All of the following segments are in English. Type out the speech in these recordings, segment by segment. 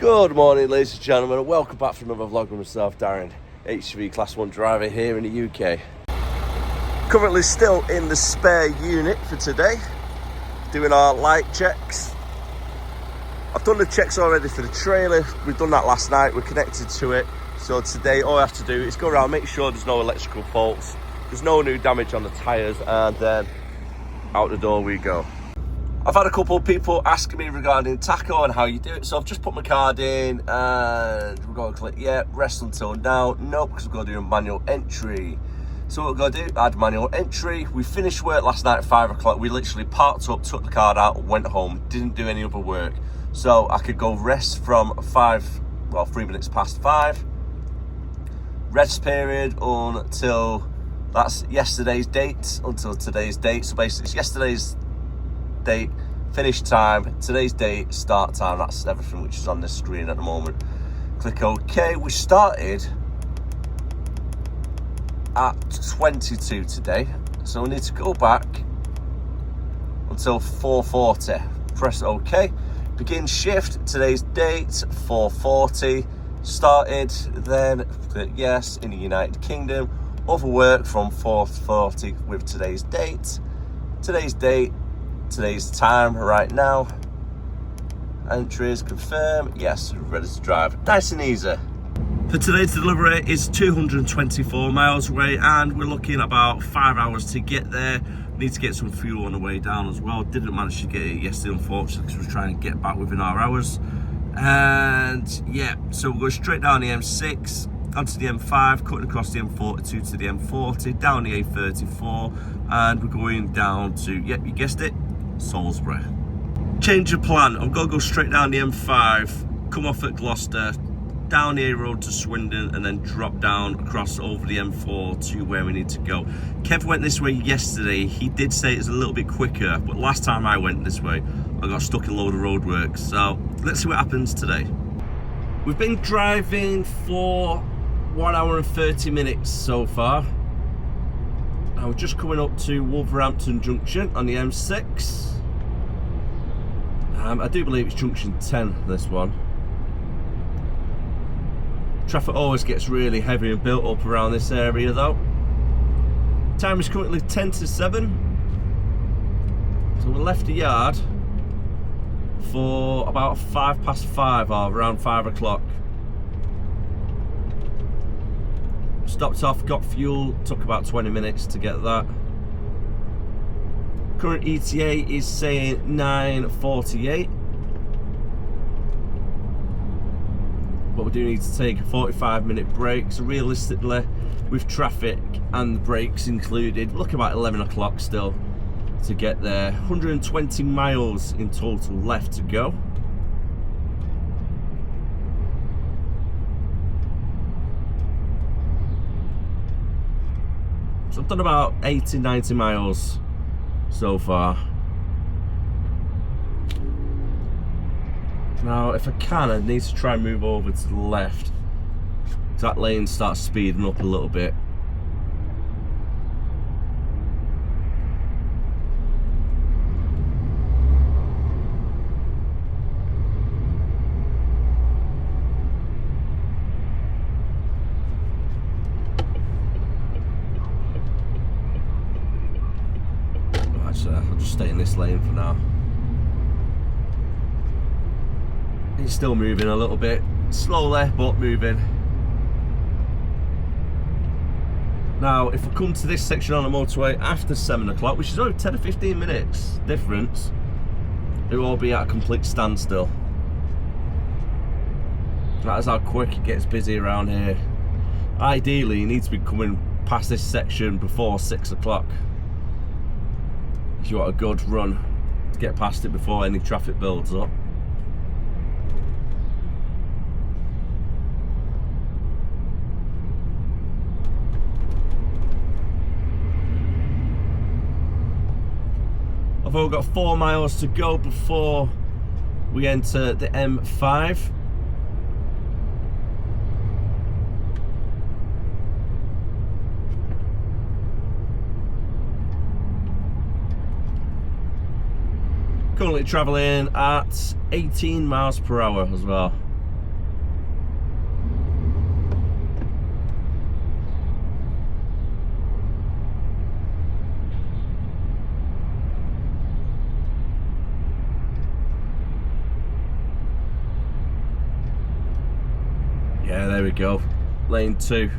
Good morning, ladies and gentlemen, and welcome back for another vlog with myself, Darren, HGV Class 1 driver here in the UK. Currently still in the spare unit for today, doing our light checks. I've done the checks already for the trailer. We've done that last night, we're connected to it. So today all I have to do is go around, make sure there's no electrical faults, there's no new damage on the tyres, and then out the door we go. I've had a couple of people asking me regarding taco and how you do it, so I've just put my card in and we're going to click rest until now. Nope, because we're going to do a manual entry. So what we're going to do, add manual entry. We finished work last night at 5 o'clock. We literally parked up, took the card out, went home, didn't do any other work. So I could go rest from 3 minutes past 5. Rest period until, that's yesterday's date, until today's date. So basically it's yesterday's date, finish time, today's date, start time. That's everything which is on this screen at the moment. Click OK. We started at 22 today, so we need to go back until 4:40. Press OK. Begin shift, today's date 4:40. Started, then click yes in the United Kingdom. Other work from 4:40 with today's date, today's time right now. Entries, confirm, yes, ready to drive. Nice and easy. For today's delivery is 224 miles away and we're looking at about 5 hours to get there. Need to get some fuel on the way down as well. Didn't manage to get it yesterday, unfortunately, because we're trying to get back within our hours. And yeah, so we'll go straight down the M6, onto the M5, cutting across the M42 to the M40, down the A34, and we're going down to, yep, you guessed it, Salisbury. Change of plan. I'm going to go straight down the M5, come off at Gloucester, down the A road to Swindon, and then drop down across over the M4 to where we need to go. Kev went this way yesterday. He did say it's a little bit quicker, but last time I went this way, I got stuck in a load of roadworks. So let's see what happens today. We've been driving for 1 hour and 30 minutes so far. Now we're just coming up to Wolverhampton Junction on the M6. I do believe it's junction 10, this one. Traffic always gets really heavy and built up around this area though. Time is currently 10 to 7. So we left the yard for about 5 past 5 or around 5 o'clock. Stopped off, got fuel, took about 20 minutes to get that. Current ETA is saying 9:48. But we do need to take a 45-minute break, so realistically with traffic and the breaks included, we're looking about 11 o'clock still to get there. 120 miles in total left to go. So I've done about 80-90 miles so far. Now, if I can, I need to try and move over to the left, because that lane starts speeding up a little bit. Actually, I'll just stay in this lane for now. It's still moving a little bit, slowly but moving. Now, if I come to this section on the motorway after 7 o'clock, which is only 10 to 15 minutes difference, it will be at a complete standstill. That is how quick it gets busy around here. Ideally, you need to be coming past this section before 6 o'clock. If you want a good run to get past it before any traffic builds up. I've only got 4 miles to go before we enter the M5. Currently travelling at 18 miles per hour as well. Yeah, there we go. Lane 2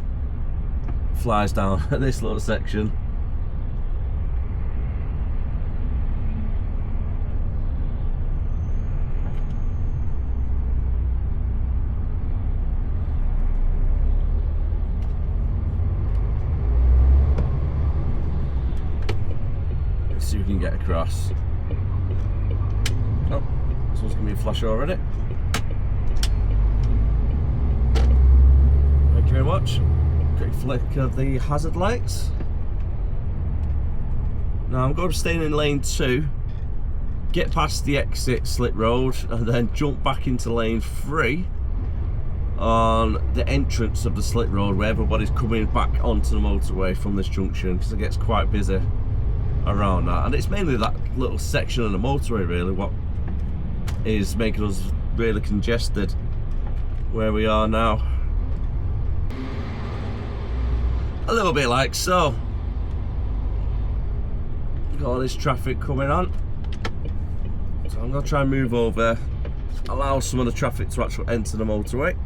flies down this little section. Let's see if we can get across. Oh, this one's giving me a flash already. Thank you very much. Quick flick of the hazard lights. Now I'm going to stay in lane 2, get past the exit Slit Road, and then jump back into lane 3 on the entrance of the Slit Road, where everybody's coming back onto the motorway from this junction, because it gets quite busy around that. And it's mainly that little section of the motorway really what is making us really congested where we are now. A little bit like so. Got all this traffic coming on, so I'm going to try and move over, allow some of the traffic to actually enter the motorway.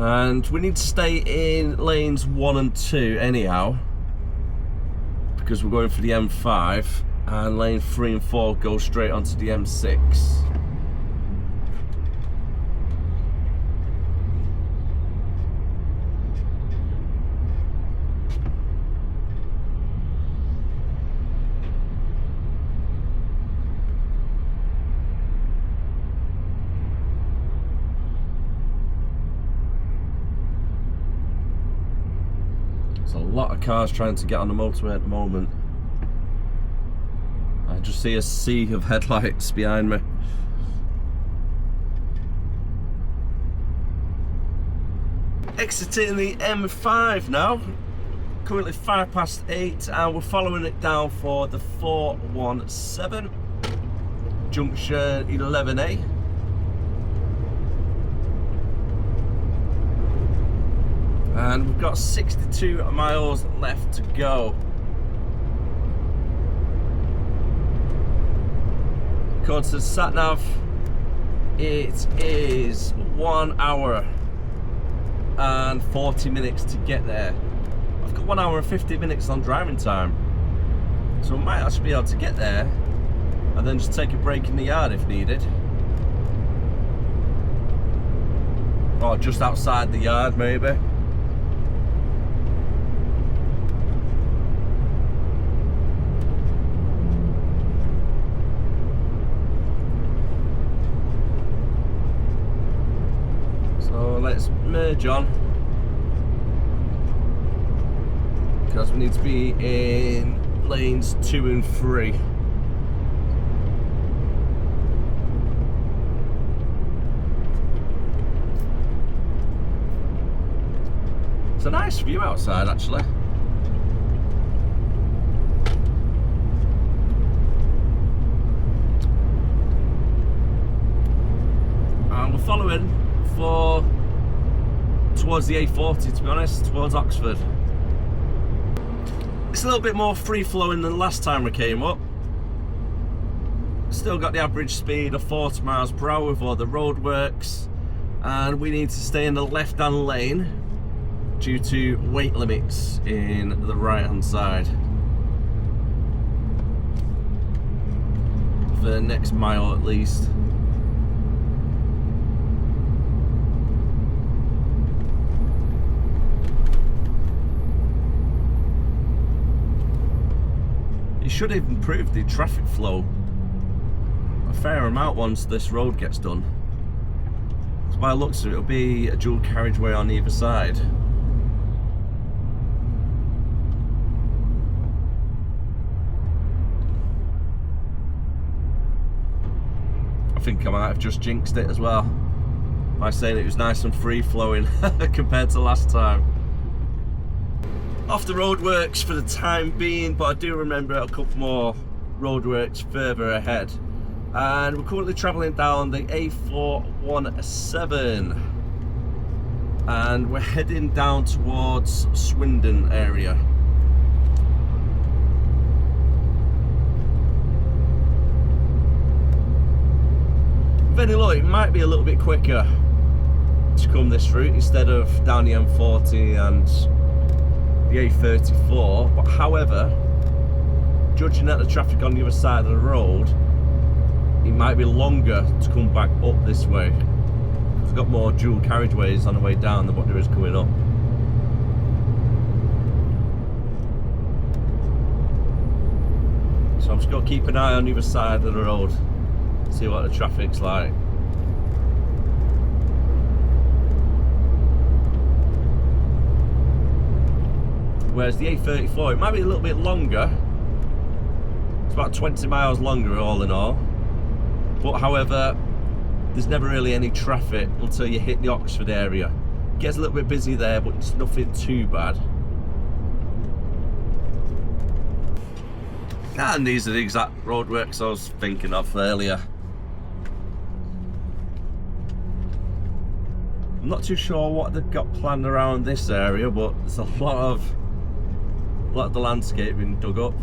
And we need to stay in lanes 1 and 2 anyhow, because we're going for the M5, and lane 3 and 4 go straight onto the M6. There's a lot of cars trying to get on the motorway at the moment. I just see a sea of headlights behind me. Exiting the M5 now. Currently 8:05, and we're following it down for the 417 junction 11A. And we've got 62 miles left to go. According to the sat nav, it is 1 hour and 40 minutes to get there. I've got 1 hour and 50 minutes on driving time, so I might actually be able to get there and then just take a break in the yard if needed, or just outside the yard maybe. Let's merge on, because we need to be in lanes 2 and 3. It's a nice view outside actually. And we're following for towards the A40, to be honest, towards Oxford. It's a little bit more free-flowing than last time we came up. Still got the average speed of 40 miles per hour with all the roadworks, and we need to stay in the left-hand lane due to weight limits in the right-hand side for the next mile at least. Should have improved the traffic flow a fair amount once this road gets done. So by the looks of it, it'll be a dual carriageway on either side. I think I might have just jinxed it as well by saying it was nice and free flowing compared to last time. Off the roadworks for the time being, but I do remember a couple more roadworks further ahead. And we're currently travelling down the A417. and we're heading down towards Swindon area. With any luck, it might be a little bit quicker to come this route instead of down the M40 and the A34, but however, judging at the traffic on the other side of the road, it might be longer to come back up this way. We've got more dual carriageways on the way down than what there is coming up. So I'm just going to keep an eye on the other side of the road, see what the traffic's like. Whereas the A34, it might be a little bit longer. It's about 20 miles longer all in all. But however, there's never really any traffic until you hit the Oxford area. It gets a little bit busy there, but it's nothing too bad. And these are the exact roadworks I was thinking of earlier. I'm not too sure what they've got planned around this area, but there's a lot of the landscape being dug up.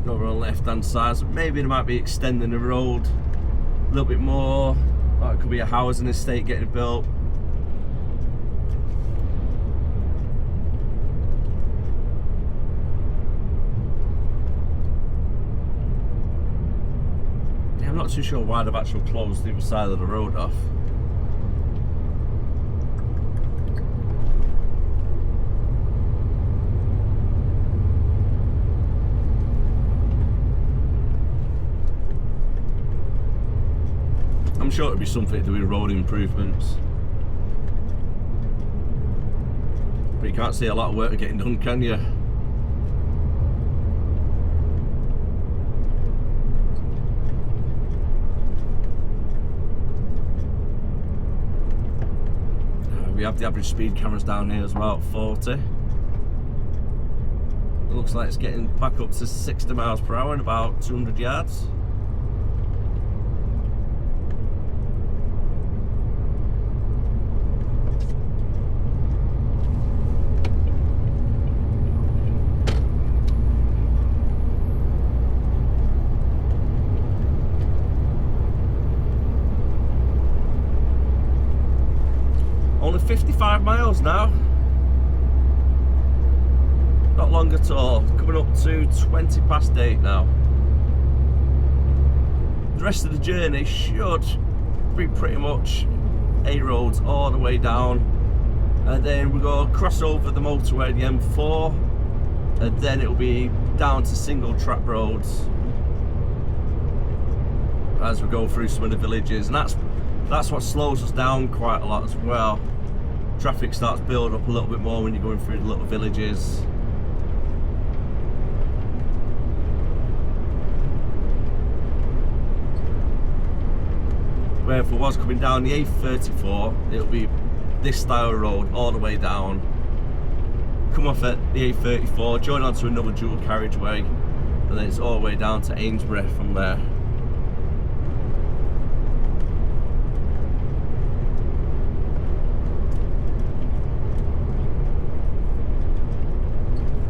Over on the left hand side, so maybe they might be extending the road a little bit more. Or it could be a housing estate getting built. Yeah, I'm not too sure why they've actually closed the other side of the road off. I'm sure it'll be something to do with road improvements. But you can't see a lot of work getting done, can you? We have the average speed cameras down here as well at 40. It looks like it's getting back up to 60 miles per hour in about 200 yards. Only 55 miles now. Not long at all. Coming up to 20 past 8 now. The rest of the journey should be pretty much A roads all the way down. And then we go cross over the motorway, the M4. And then it'll be down to single track roads as we go through some of the villages. And that's what slows us down quite a lot as well. Traffic starts building up a little bit more when you're going through the little villages. Where if it was coming down the A34, it'll be this style of road all the way down. Come off at the A34, join onto another dual carriageway, and then it's all the way down to Amesbury from there.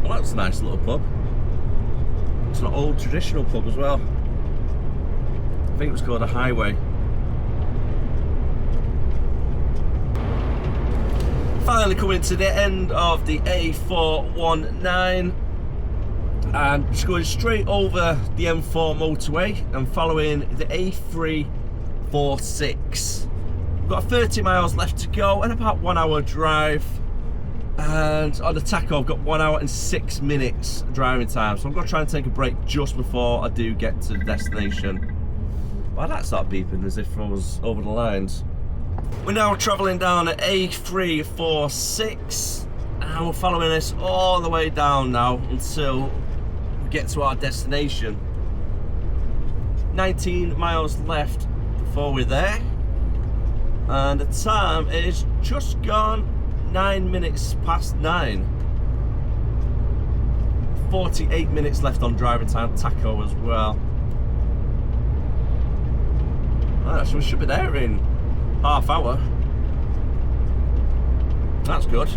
Well, that's a nice little pub. It's an old traditional pub as well. I think it was called a Highway. Finally coming to the end of the A419 and just going straight over the M4 motorway and following the A346. We've got 30 miles left to go and about 1 hour drive, and on the tacho I've got 1 hour and 6 minutes driving time, so I'm going to try and take a break just before I do get to the destination. Why did that start beeping as if I was over the lines? We're now travelling down at A346 and we're following this all the way down now until we get to our destination. 19 miles left before we're there, and the time is just gone 9 minutes past 9. 48 minutes left on driving time, tacho as well. Alright, so we should be there in half hour. That's good.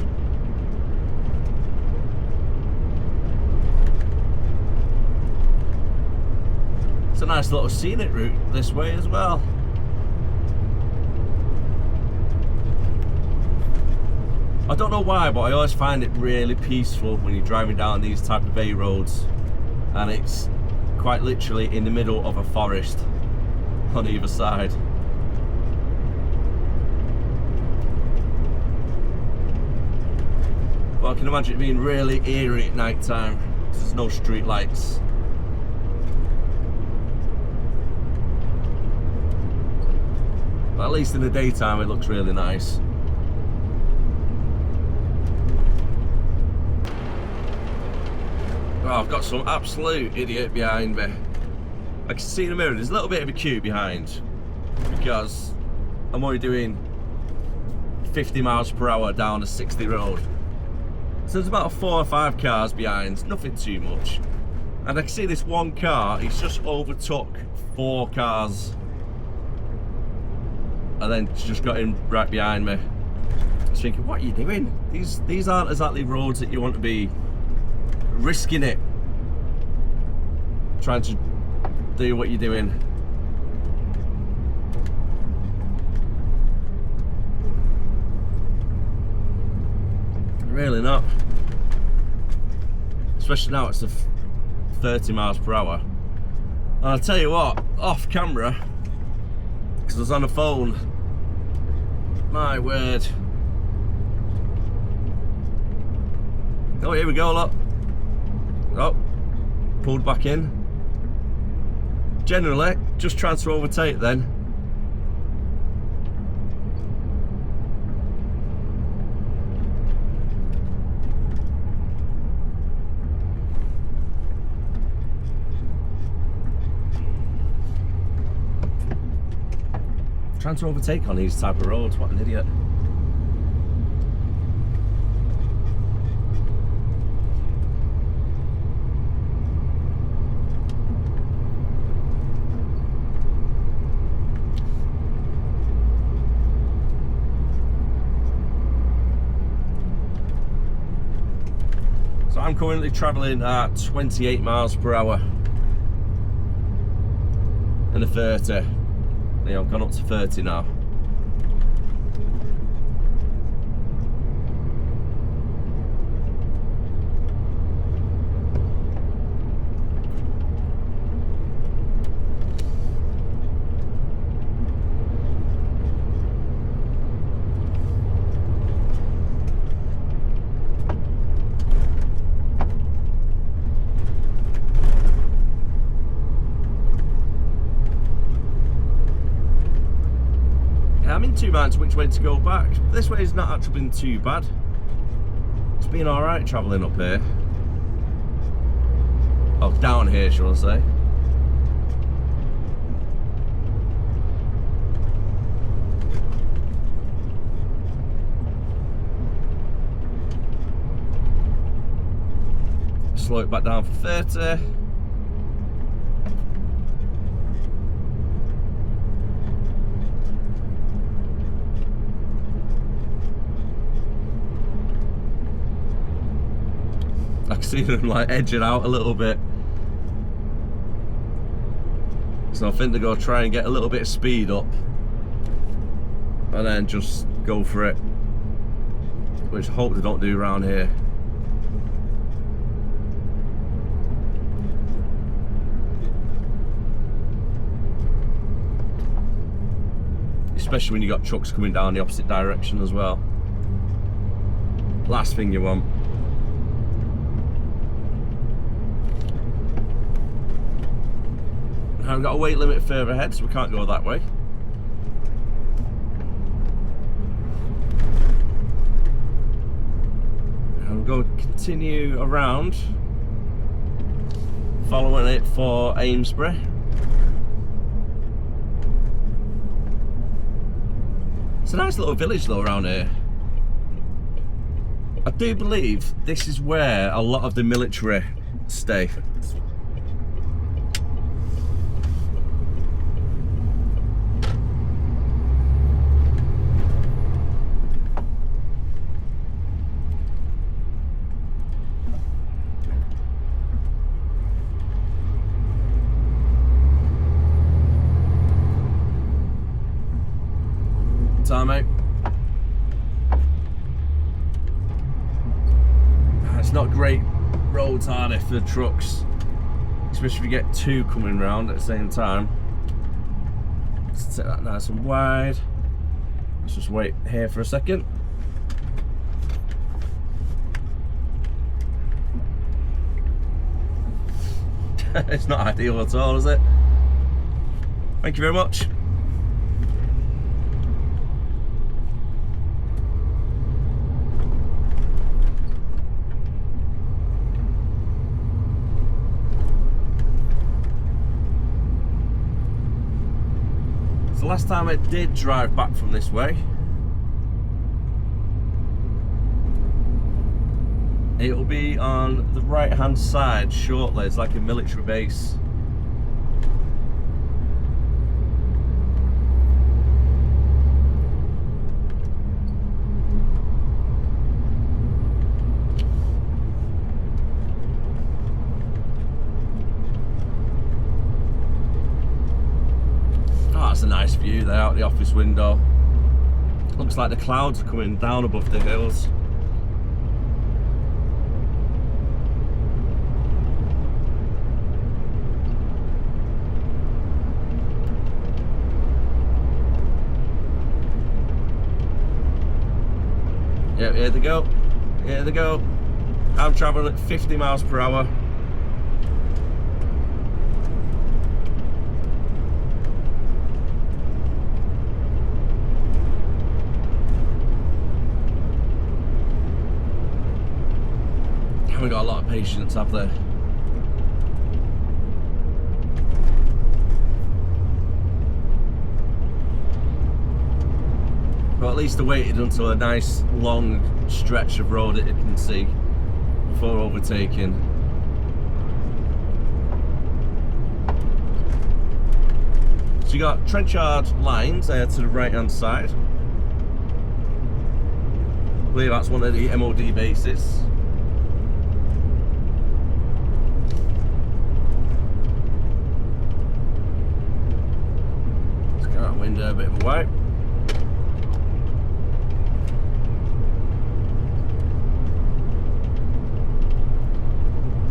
It's a nice little scenic route this way as well. I don't know why, but I always find it really peaceful when you're driving down these type of A roads, and it's quite literally in the middle of a forest on either side. But I can imagine it being really eerie at night time because there's no street lights. But at least in the daytime it looks really nice. Oh, I've got some absolute idiot behind me. I can see in the mirror there's a little bit of a queue behind because I'm only doing 50 miles per hour down a 60 road. So there's about 4 or 5 cars behind, nothing too much. And I can see this one car, he's just overtook 4 cars. And then just got in right behind me. I was thinking, what are you doing? These aren't exactly roads that you want to be risking it, trying to do what you're doing. Really not. Especially now it's 30 miles per hour. And I'll tell you what, off camera, because I was on the phone, my word. Oh, here we go, look. Oh, pulled back in. Generally, just trying to overtake then. Trying to overtake on these type of roads, what an idiot. So I'm currently travelling at 28 miles per hour in a 30. Yeah, I've gone up to 30 now. I'm in two minds which way to go back. This way has not actually been too bad. It's been alright travelling up here. Oh, down here, shall I say. Slow it back down for 30. I can see them like edging out a little bit. So I think they're going to try and get a little bit of speed up and then just go for it, which I hope they don't do around here. Especially when you got trucks coming down the opposite direction as well. Last thing you want. I've got a weight limit further ahead, so we can't go that way. And we'll go continue around, following it for Amesbury. It's a nice little village though around here. I do believe this is where a lot of the military stay. time out. It's not great roads, are they, for the trucks, especially if you get two coming round at the same time. Let's take that nice and wide. Let's just wait here for a second. It's not ideal at all, is it? Thank you very much. So last time I did drive back from this way, it will be on the right hand side shortly. It's like a military base. Oh, that's a nice view there out the office window. Looks like the clouds are coming down above the hills. Yeah, here they go. Here they go. I'm traveling at 50 miles per hour. Haven't got a lot of patience, have they? But at least I waited until a nice long stretch of road that it can see before overtaking. So you got Trenchard lines there to the right hand side. I believe that's one of the MOD bases. Let's get that window a bit of a wipe.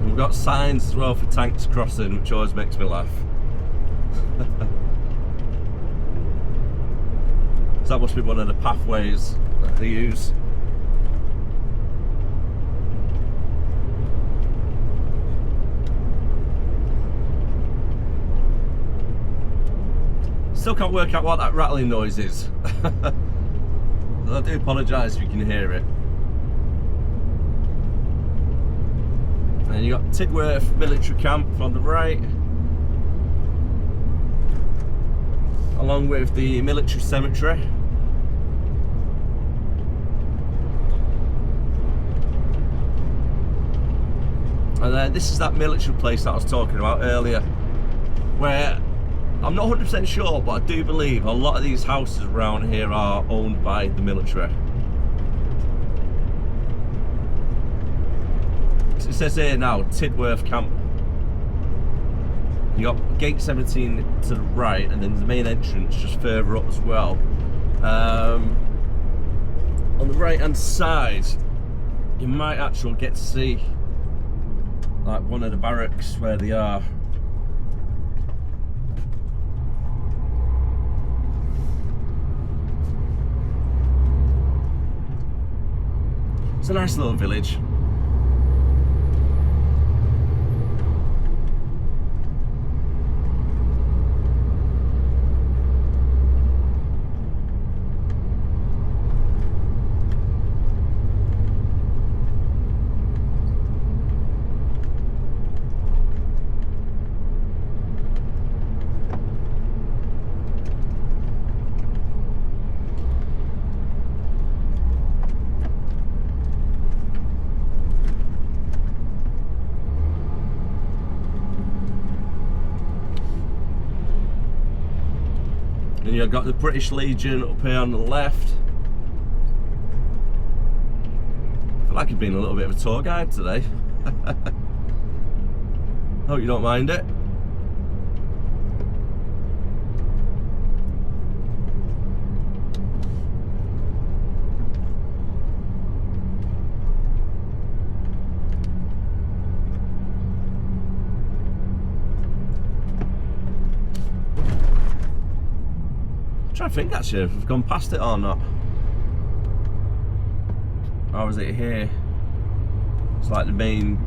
We've got signs as well for tanks crossing, which always makes me laugh. So that must be one of the pathways that they use. Still can't work out what that rattling noise is. I do apologise if you can hear it. And you got Tidworth Military Camp on the right, along with the military cemetery. And then this is that military place that I was talking about earlier, where I'm not 100% sure, but I do believe a lot of these houses around here are owned by the military. It says here now, Tidworth Camp. You got gate 17 to the right, and then the main entrance just further up as well. On the right hand side, you might actually get to see like one of the barracks where they are. It's a nice little village. And you've got the British Legion up here on the left. I feel like I've been a little bit of a tour guide today. Hope you don't mind it. trying to think actually if we've gone past it or not. Or is it here? It's like the main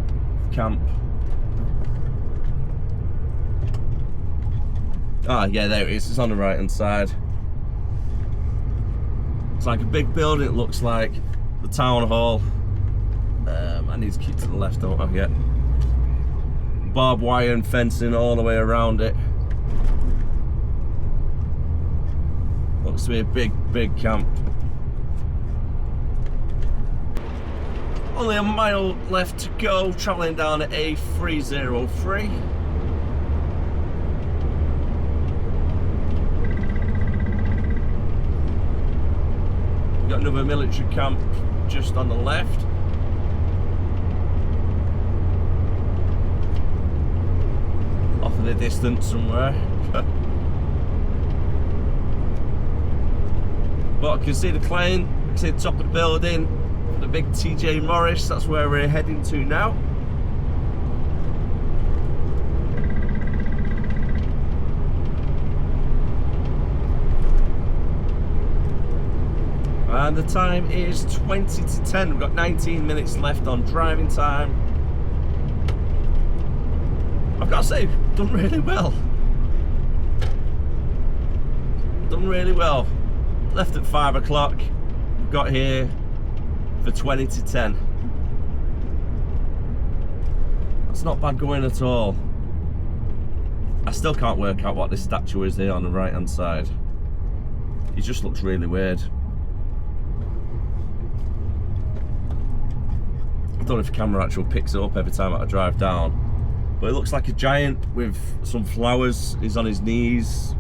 camp. Ah, yeah, there it is. It's on the right hand side. It's like a big building. It looks like the town hall. I need to keep to the left, don't I? Yeah. Barbed wire and fencing all the way around it. Looks to be a big camp. Only a mile left to go, travelling down at A303. We've got another military camp just on the left. Off in the distance somewhere. But I can see the plane, I can see the top of the building, the big TJ Morris, that's where we're heading to now. And the time is 20 to 10. We've got 19 minutes left on driving time. I've got to say, done really well. Done really well. Left at 5 o'clock. Got here for 20 to 10. That's not bad going at all. I still can't work out what this statue is here on the right hand side. It just looks really weird. I don't know if the camera actually picks it up every time I drive down, but it looks like a giant with some flowers. He's on his knees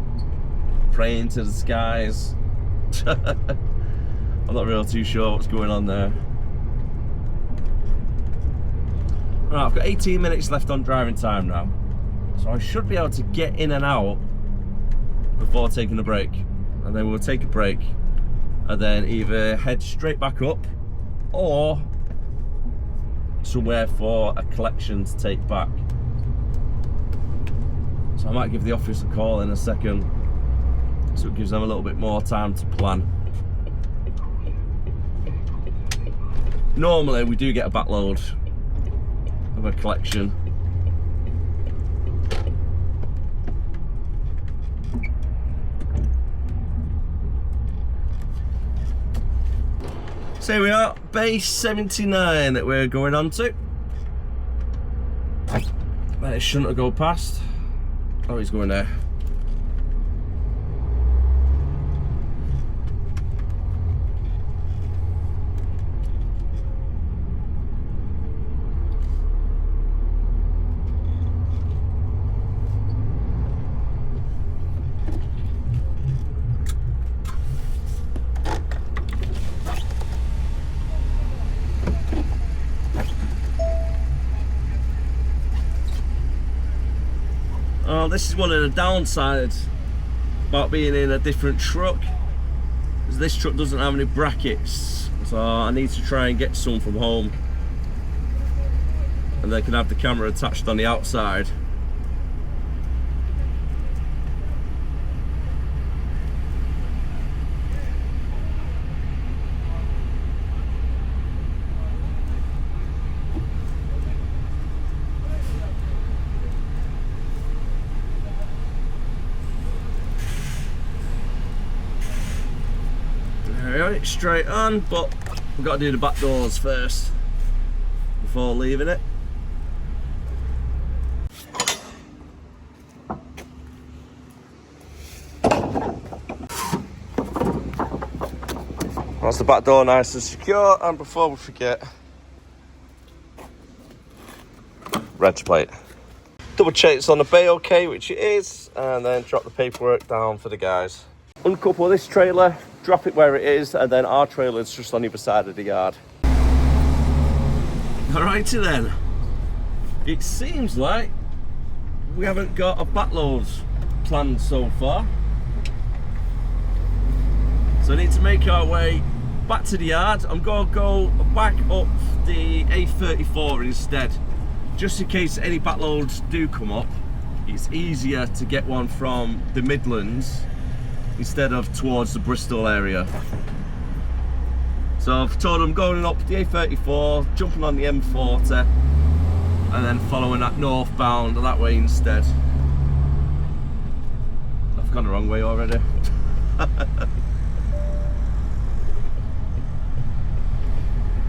praying to the skies. I'm not really too sure what's going on there. Right, I've got 18 minutes left on driving time now, so I should be able to get in and out before taking a break. And then we'll take a break and then either head straight back up or somewhere for a collection to take back. So I might give the office a call in a second, so it gives them a little bit more time to plan. Normally we do get a backload of a collection. So here we are, base 79 that we're going on to. It shouldn't have gone past. Oh, he's going there. Oh, this is one of the downsides about being in a different truck, is this truck doesn't have any brackets, so I need to try and get some from home, and they can have the camera attached on the outside. Straight on, but we've got to do the back doors first before leaving it. That's the back door nice and secure, and before we forget, reg plate. Double check it's on the bay okay, which it is, and then drop the paperwork down for the guys. Uncouple this trailer, drop it where it is, and then our trailer's just on the other side of the yard. Alrighty then. It seems like we haven't got a backload planned so far. So I need to make our way back to the yard. I'm going to go back up the A34 instead, just in case any backloads do come up. It's easier to get one from the Midlands instead of towards the Bristol area. So I've told them going up the A34, jumping on the M40, and then following that northbound that way instead. I've gone the wrong way already.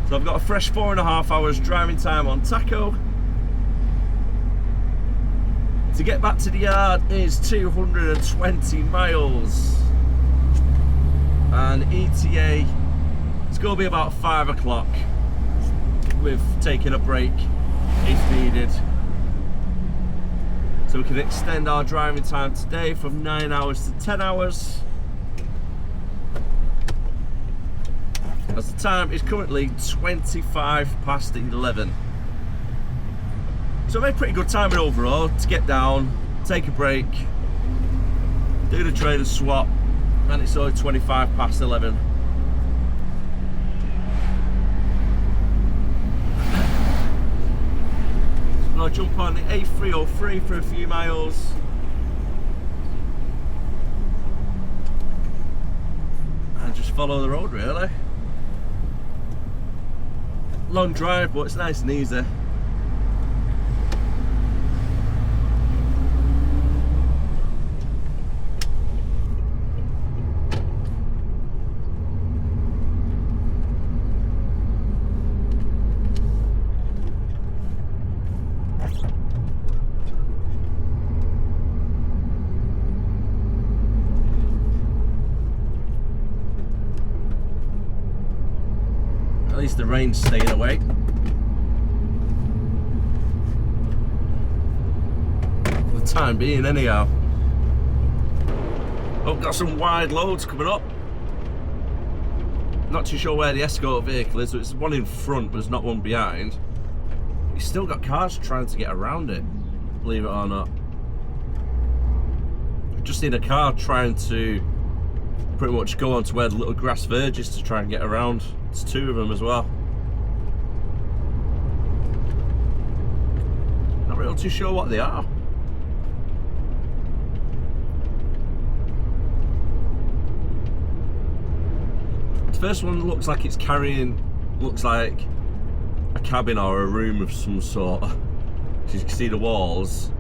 So I've got a fresh 4.5 hours driving time on tacho. To get back to the yard is 220 miles. And ETA, it's going to be about 5 o'clock with taking a break if needed. So we can extend our driving time today from 9 hours to 10 hours. As the time is currently 25 past 11. So I made pretty good timing overall to get down, take a break, do the trailer swap, and it's only 25 past 11. So I'll jump on the A303 for a few miles. And just follow the road really. Long drive, but it's nice and easy. At least the rain's staying away. For the time being, anyhow. Oh, got some wide loads coming up. Not too sure where the escort vehicle is, so it's one in front, but there's not one behind. You've still got cars trying to get around it, believe it or not. Just need a car trying to pretty much go on to where the little grass verges to try and get around. There's two of them as well. Not really too sure what they are. The first one looks like it's carrying, looks like a cabin or a room of some sort. You can see the walls.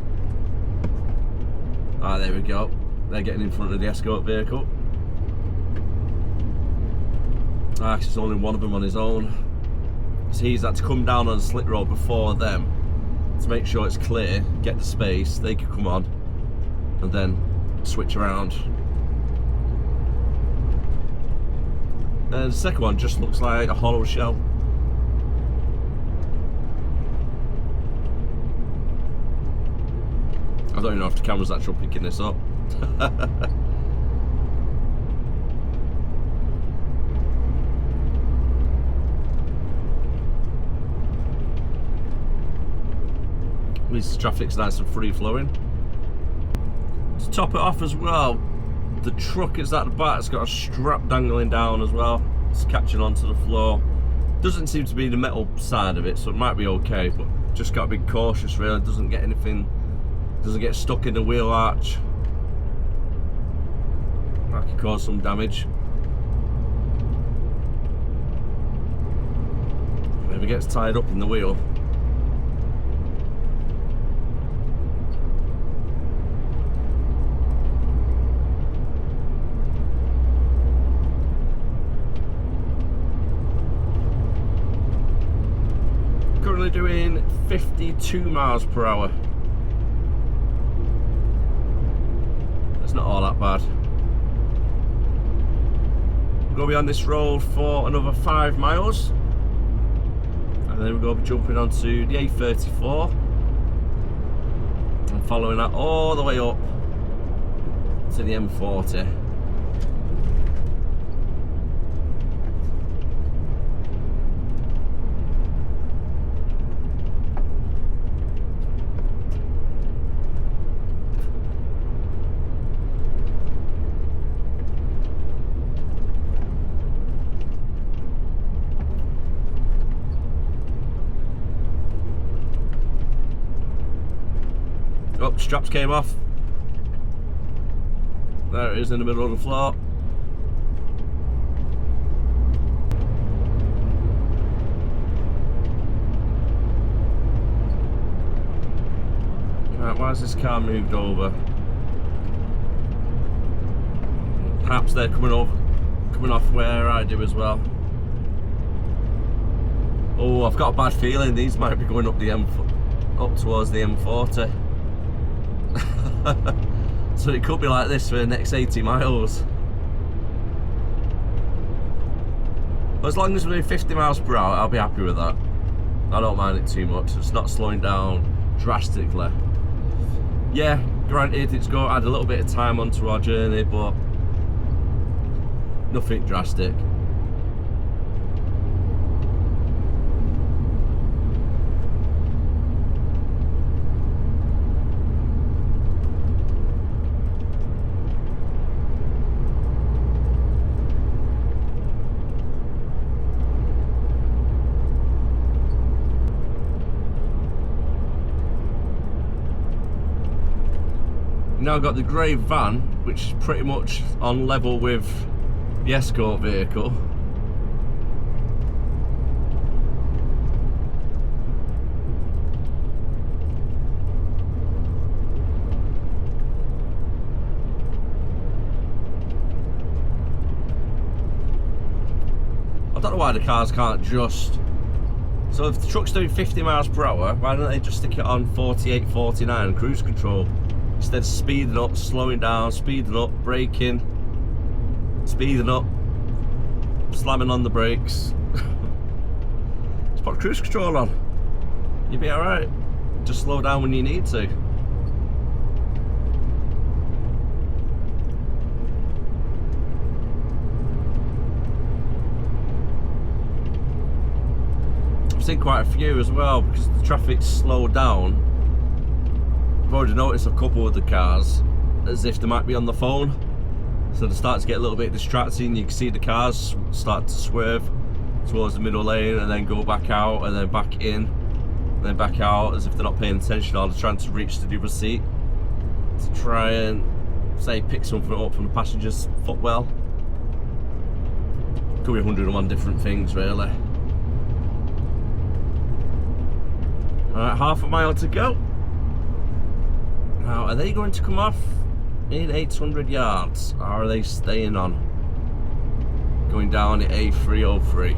Ah, there we go. They're getting in front of the escort vehicle. Actually, there's only one of them on his own. So he's had to come down on a slick road before them to make sure it's clear, get the space, they can come on and then switch around. And the second one just looks like a hollow shell. I don't even know if the camera's actually picking this up. At least the traffic's nice and free flowing. To top it off as well, the truck is at the back, it's got a strap dangling down as well. It's catching onto the floor. Doesn't seem to be the metal side of it, so it might be okay, but just got to be cautious really. Doesn't get anything, doesn't get stuck in the wheel arch. That could cause some damage. If it gets tied up in the wheel. Currently doing 52 miles per hour. That's not all that bad. We're going to be on this road for another 5 miles. And then we're going to be jumping onto the A34. And following that all the way up to the M40. Oh, straps came off. There it is in the middle of the floor. Right, why has this car moved over? Perhaps they're coming off where I do as well. Oh, I've got a bad feeling these might be going up towards the M40. So it could be like this for the next 80 miles. But as long as we're doing 50 miles per hour, I'll be happy with that. I don't mind it too much. It's not slowing down drastically. Yeah, granted, it's got to add a little bit of time onto our journey, but nothing drastic. Now got the grey van, which is pretty much on level with the escort vehicle. I don't know why the cars can't just... So if the truck's doing 50 miles per hour, why don't they just stick it on 48, 49 cruise control? Instead of speeding up, slowing down, speeding up, braking, speeding up, slamming on the brakes. Just put cruise control on. You'll be alright. Just slow down when you need to. I've seen quite a few as well because the traffic's slowed down. I've already noticed a couple of the cars as if they might be on the phone, so they start to get a little bit distracting. You can see the cars start to swerve towards the middle lane and then go back out and then back in and then back out as if they're not paying attention, or they're trying to reach the other seat to try and say pick something up from the passenger's footwell. Could be 101 different things really. Alright, half a mile to go. Now, are they going to come off in 800 yards, or are they staying on? Going down at A303.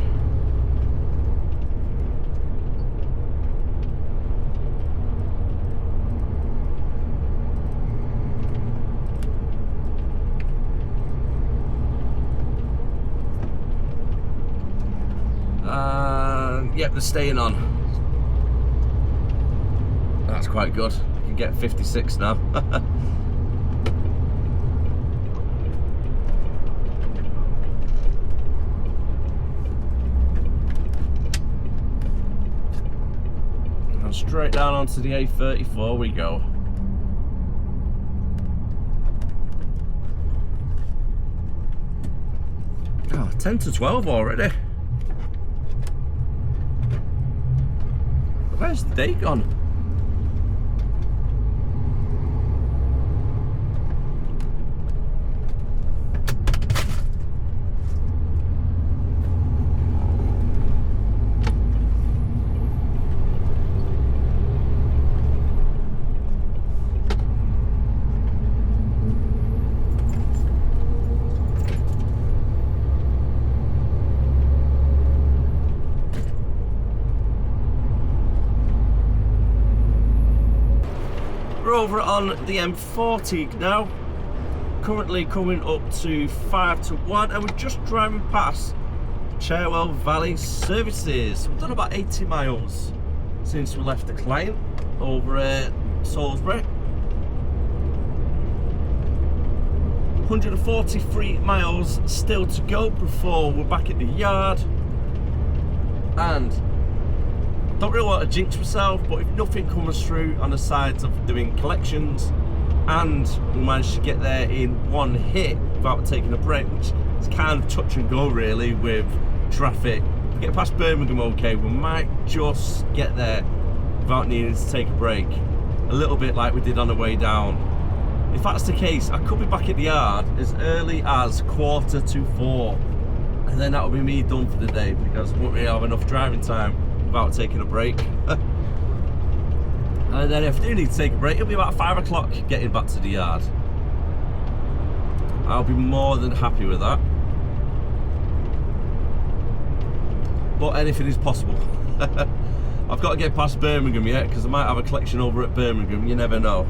Yep, they're staying on. That's quite good. Get 56 now. And straight down onto the A34 we go. Oh, 10 to 12 already. Where's the day gone? We're over on the M40 now, currently coming up to 5 to 1, and we're just driving past Cherwell Valley Services. We've done about 80 miles since we left the client over at Salisbury. 143 miles still to go before we're back at the yard, and don't really want to jinx myself, but if nothing comes through on the sides of doing collections and we manage to get there in one hit without taking a break, which is kind of touch and go really with traffic. If we get past Birmingham okay, we might just get there without needing to take a break, a little bit like we did on the way down. If that's the case, I could be back at the yard as early as 4:45, and then that'll be me done for the day, because I won't really have enough driving time without taking a break. And then if I do need to take a break, it'll be about 5 o'clock getting back to the yard. I'll be more than happy with that. But anything is possible. I've got to get past Birmingham yet, because I might have a collection over at Birmingham, you never know.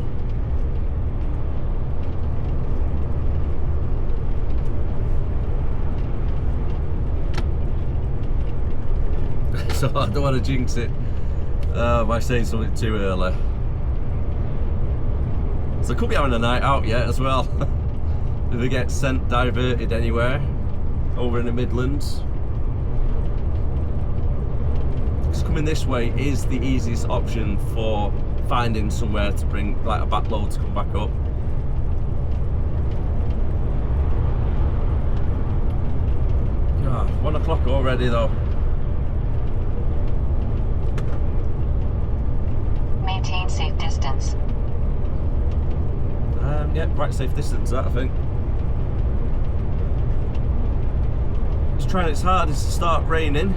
So I don't want to jinx it by saying something too early. So I could be having a night out yet as well. If I get sent diverted anywhere over in the Midlands. Because coming this way is the easiest option for finding somewhere to bring like a back load to come back up. God, 1 o'clock already though. Maintain safe distance. Yeah, quite safe distance that, I think. It's trying its hardest to start raining.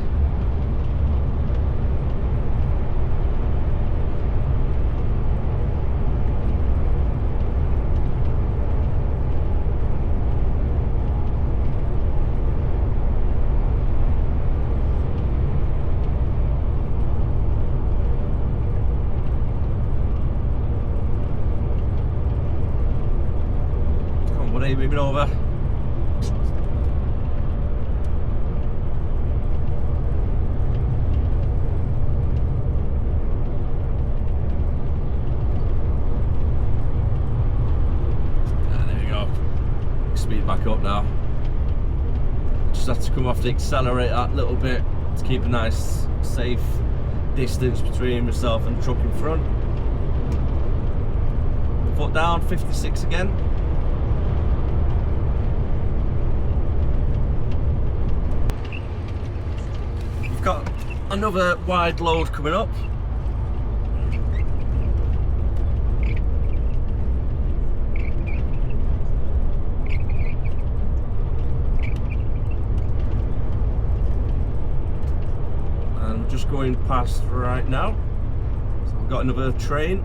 Moving over. There we go. Speed back up now. Just have to come off the accelerator that little bit to keep a nice, safe distance between myself and the truck in front. Foot down, 56 again. Got another wide load coming up. And we're just going past right now. So we've got another train.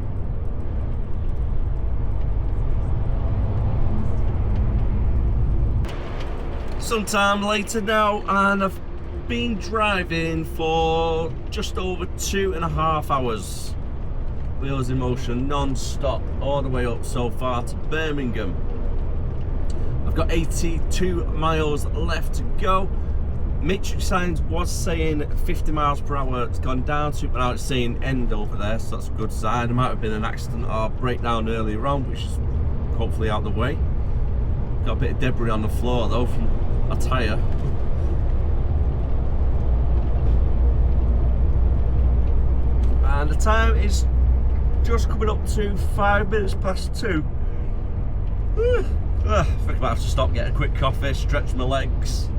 Sometime later now, and I've been driving for just over 2.5 hours, wheels in motion, non-stop, all the way up so far to Birmingham. I've got 82 miles left to go. Matrix signs was saying 50 miles per hour. It's gone down to, but now it's saying end over there, so that's a good sign. There might have been an accident or breakdown earlier on, which is hopefully out of the way. Got a bit of debris on the floor though from a tyre. And the time is just coming up to 5 minutes past 2. I think I might have to stop, get a quick coffee, stretch my legs.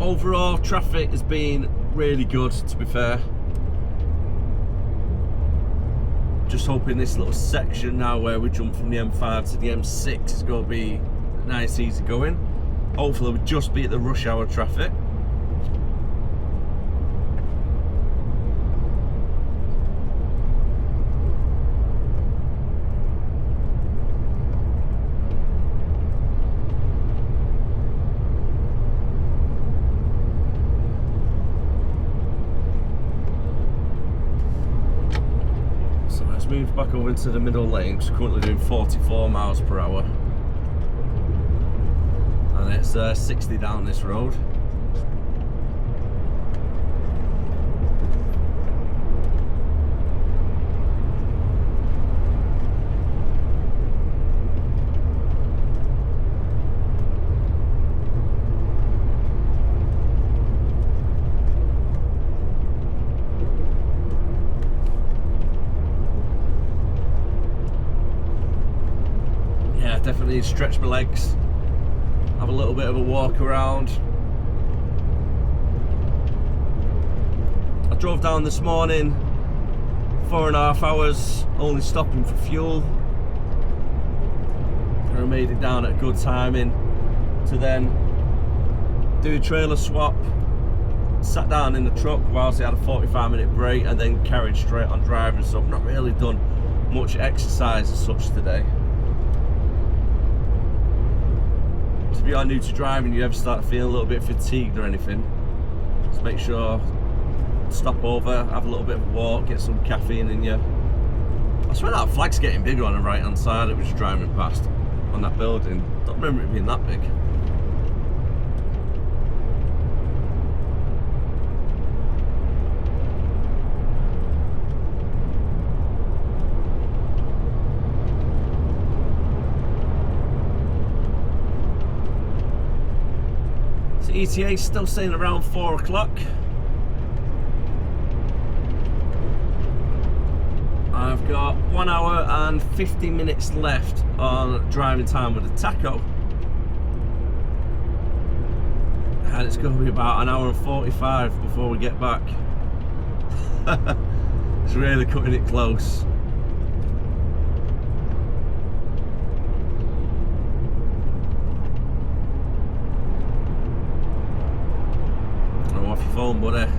Overall, traffic has been really good, to be fair. Just hoping this little section now where we jump from the M5 to the M6 is going to be nice, easy going. Hopefully we'll just be at the rush hour traffic. So let's move back over into the middle lane, because we're currently doing 44 miles per hour. And it's 60 down this road. Yeah, definitely need to stretch my legs. Have a little bit of a walk around. I drove down this morning, 4.5 hours, only stopping for fuel. And I made it down at good timing to then do a trailer swap, sat down in the truck whilst I had a 45-minute break, and then carried straight on driving. So I've not really done much exercise as such today. If you are new to driving, you ever start feeling a little bit fatigued or anything, just make sure stop over, have a little bit of a walk, get some caffeine in you. I swear that flag's getting bigger on the right hand side. It was driving past on that building. Don't remember it being that big. So ETA is still saying around 4 o'clock. I've got 1 hour and 50 minutes left on driving time with the taco, and it's going to be about 1 hour and 45 before we get back. It's really cutting it close. I'm off your phone, buddy.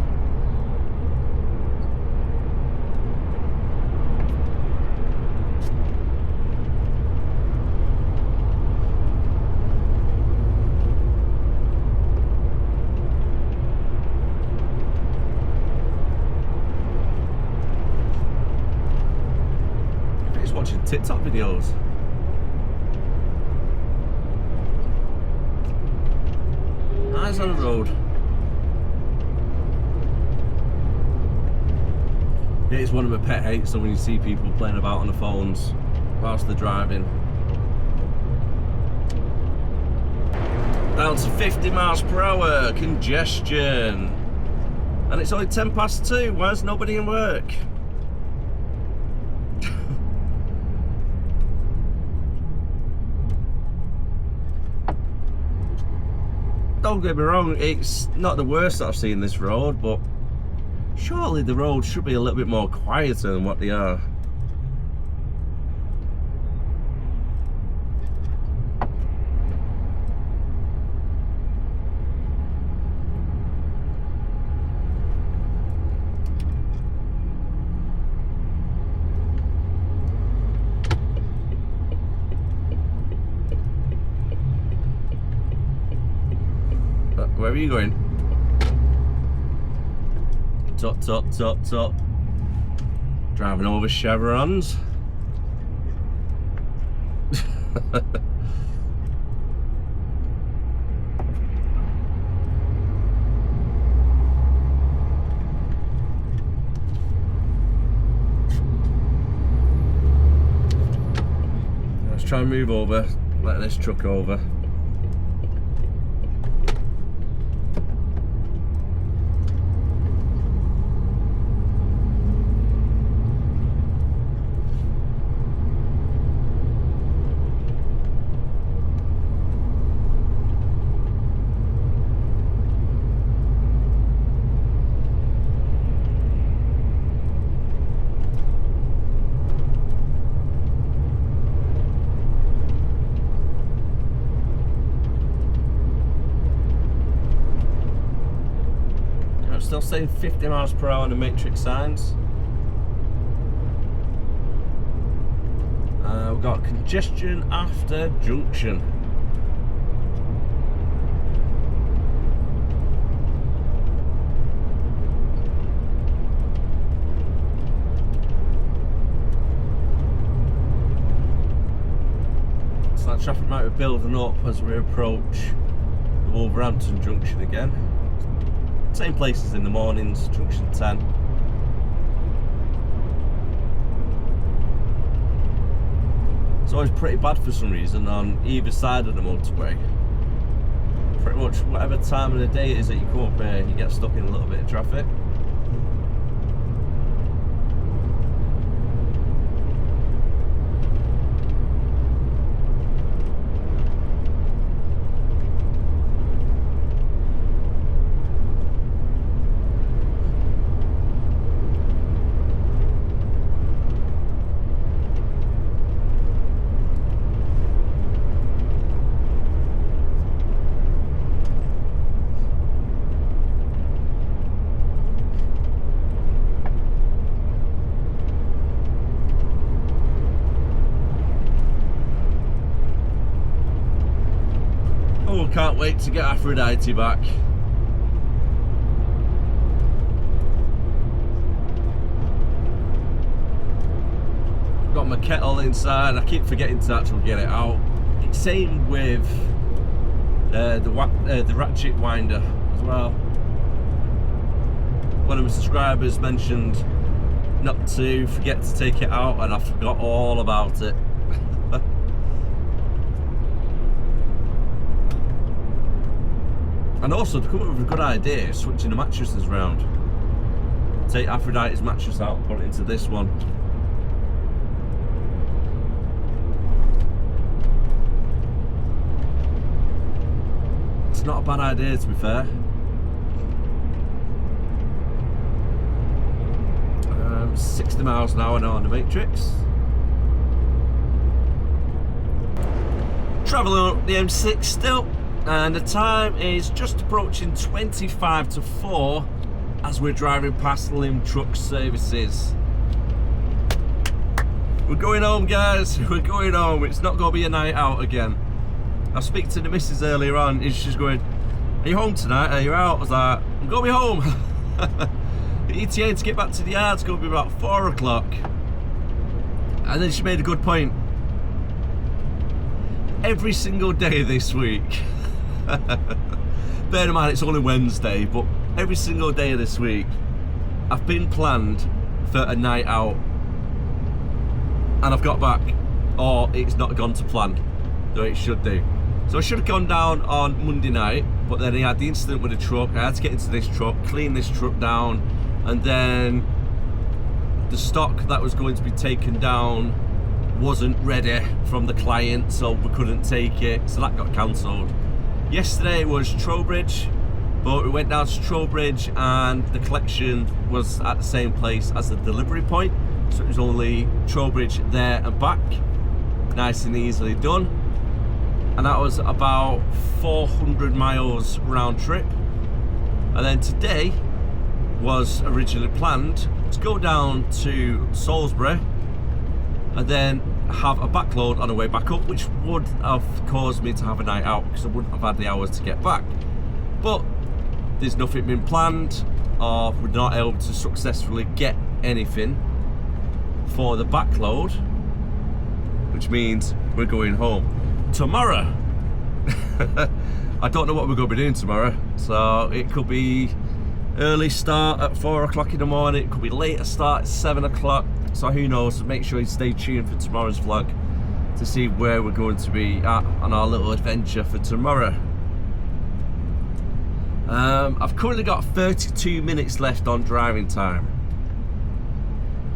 Watching TikTok videos. Eyes on the road. Yeah, it's one of my pet hates, so when you see people playing about on the phones whilst they're driving. Down to 50 miles per hour, congestion. And it's only 2:10. Why is nobody in work? Don't get me wrong, it's not the worst that I've seen this road, but surely the roads should be a little bit more quieter than what they are. Where are you going? Top, top, top, top. Driving over chevrons. Let's try and move over, let this truck over. Still saying 50 miles per hour on the matrix signs. We've got congestion after junction. So that traffic might be building up as we approach the Wolverhampton junction again. Same places in the mornings, junction 10. It's always pretty bad for some reason on either side of the motorway. Pretty much whatever time of the day it is that you come up here, you get stuck in a little bit of traffic. can't wait to get Aphrodite back. Got my kettle inside. I keep forgetting to actually get it out. Same with the ratchet winder as well. One of my subscribers mentioned not to forget to take it out, and I forgot all about it. And also, to come up with a good idea, switching the mattresses around. Take Aphrodite's mattress out and put it into this one. It's not a bad idea, to be fair. 60 miles an hour now on the Matrix. Travelling up the M6 still, and the time is just approaching 25 to 4 as we're driving past Lim Truck Services. We're going home, guys. We're going home. It's not going to be a night out again. I was speaking to the missus earlier on, and she's going, "Are you home tonight? Are you out?" I was like, "I'm going to be home." The ETA to get back to the yard's going to be about 4 o'clock. And then she made a good point. Every single day this week, bear in mind it's only Wednesday, but every single day of this week, I've been planned for a night out, and I've got back, or it's not gone to plan, though it should do. So I should have gone down on Monday night, but then he had the incident with the truck. I had to get into this truck, clean this truck down, and then the stock that was going to be taken down wasn't ready from the client, so we couldn't take it, so that got cancelled. Yesterday was Trowbridge, but we went down to Trowbridge and the collection was at the same place as the delivery point, so it was only Trowbridge there and back. Nice and easily done. And that was about 400 miles round trip. And then today was originally planned to go down to Salisbury and then have a backload on the way back up, which would have caused me to have a night out because I wouldn't have had the hours to get back. But there's nothing been planned, or we're not able to successfully get anything for the backload, which means we're going home tomorrow. I don't know what we're going to be doing tomorrow, so it could be early start at 4 o'clock in the morning, it could be later start at 7 o'clock, so who knows. So make sure you stay tuned for tomorrow's vlog to see where we're going to be at on our little adventure for tomorrow. I've currently got 32 minutes left on driving time.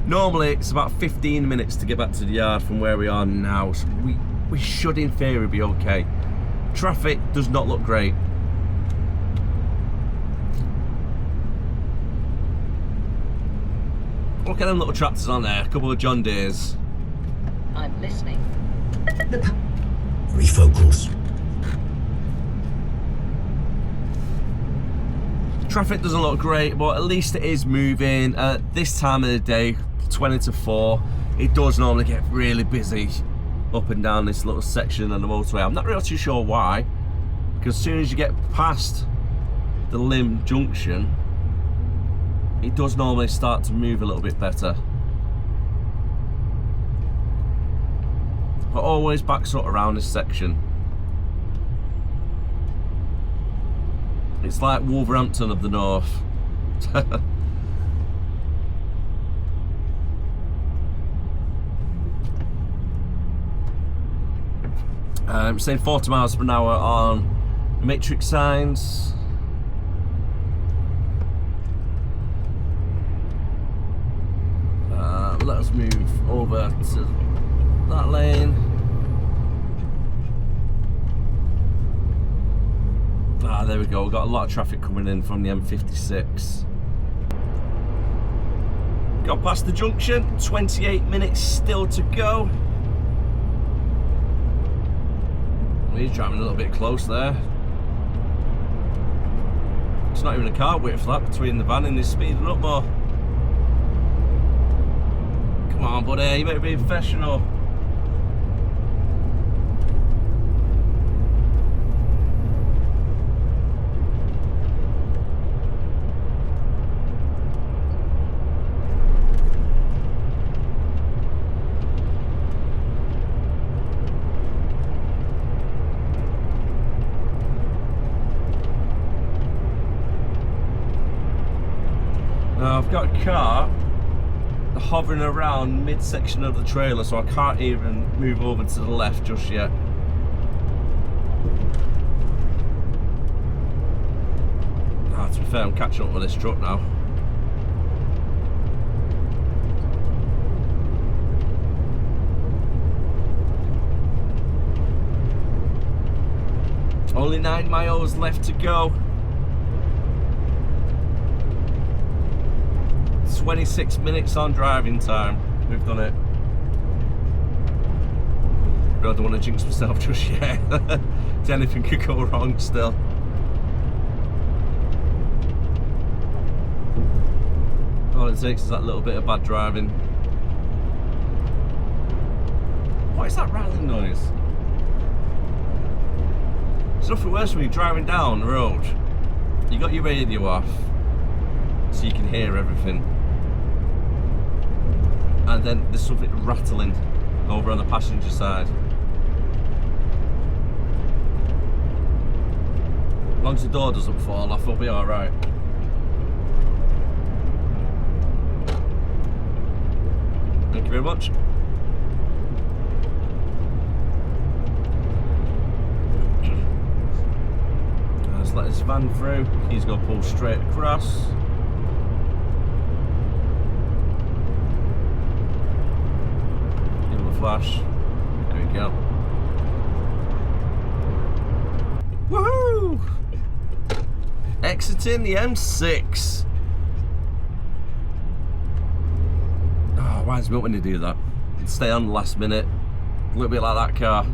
Normally it's about 15 minutes to get back to the yard from where we are now, so we should in theory be okay. Traffic does not look great. Look at them little tractors on there, a couple of John Deeres. I'm listening. Refocus. Traffic doesn't look great, but at least it is moving. At this time of the day, 20 to 4, it does normally get really busy up and down this little section of the motorway. I'm not really too sure why, because as soon as you get past the Lim junction, it does normally start to move a little bit better. But always backs up around this section. It's like Wolverhampton of the North. Saying 40 miles per hour on matrix signs. Let us move over to that lane. There we go. We've got a lot of traffic coming in from the M56. Got past the junction, 28 minutes still to go. He's driving a little bit close there. It's not even a car width that between the van and he's speeding up more. Come on, buddy, you better be professional. got a car hovering around midsection of the trailer, so I can't even move over to the left just yet. To be fair, I'm catching up with this truck now. Only 9 miles left to go. 26 minutes on driving time. We've done it. But I don't want to jinx myself just yet. Anything could go wrong still. All it takes is that little bit of bad driving. What is that rattling noise? It's nothing worse when you're driving down the road. You got your radio off, so you can hear everything. And then there's something rattling over on the passenger side. As long as the door doesn't fall off, I'll be alright. Thank you very much. Let's let this van through. He's going to pull straight across. Give him a flash. There we go. Woohoo! Exiting the M6. Oh, winds me up when you do that. Stay on the last minute. A little bit like that car.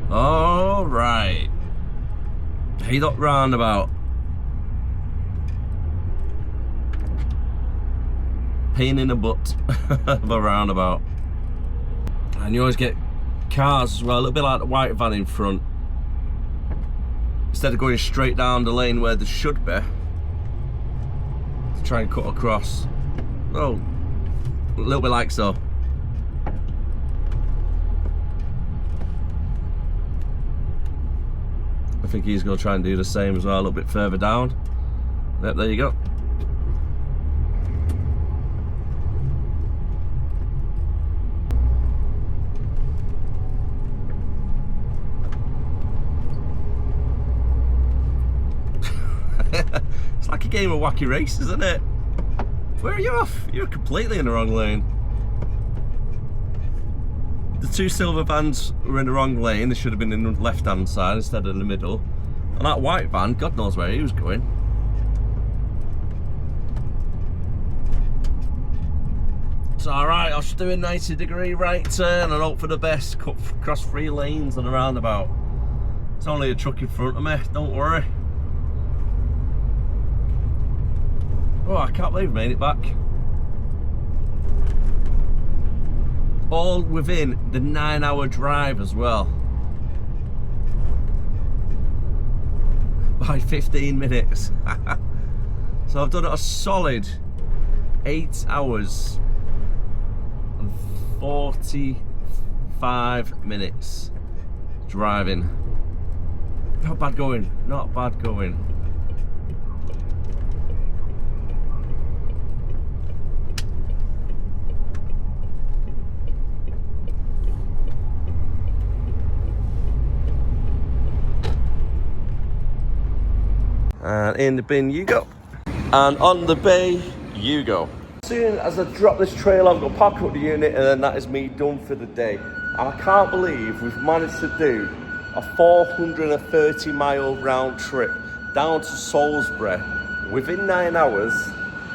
All right. Haydock roundabout. Pain in the butt of a roundabout. And you always get cars as well, a little bit like the white van in front. Instead of going straight down the lane where they should be, to try and cut across. Oh, a little bit like so. I think he's going to try and do the same as well, a little bit further down. Yep, there you go. It's like a game of wacky races, isn't it? Where are you off? You're completely in the wrong lane. The two silver vans were in the wrong lane. They should have been in the left-hand side instead of the middle. And that white van, God knows where he was going. It's alright, I'll just do a 90-degree right turn and hope for the best. Cut across 3 lanes on the roundabout. It's only a truck in front of me, don't worry. Oh, I can't believe I made it back. All within the 9-hour drive as well. By 15 minutes. So I've done a solid 8 hours and 45 minutes driving. Not bad going, not bad going. And in the bin you go. And on the bay you go. As soon as I drop this trailer, I'm going to park up the unit and then that is me done for the day. And I can't believe we've managed to do a 430 mile round trip down to Salisbury within 9 hours,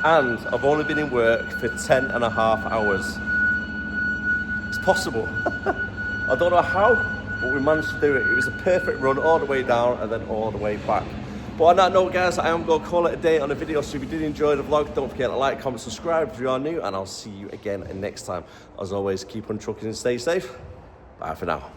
and I've only been in work for 10.5 hours. It's possible. I don't know how, but we managed to do it. It was a perfect run all the way down and then all the way back. But on that note, guys, I am going to call it a day on the video. So if you did enjoy the vlog, don't forget to like, comment, subscribe if you are new, and I'll see you again next time. As always, keep on trucking and stay safe. Bye for now.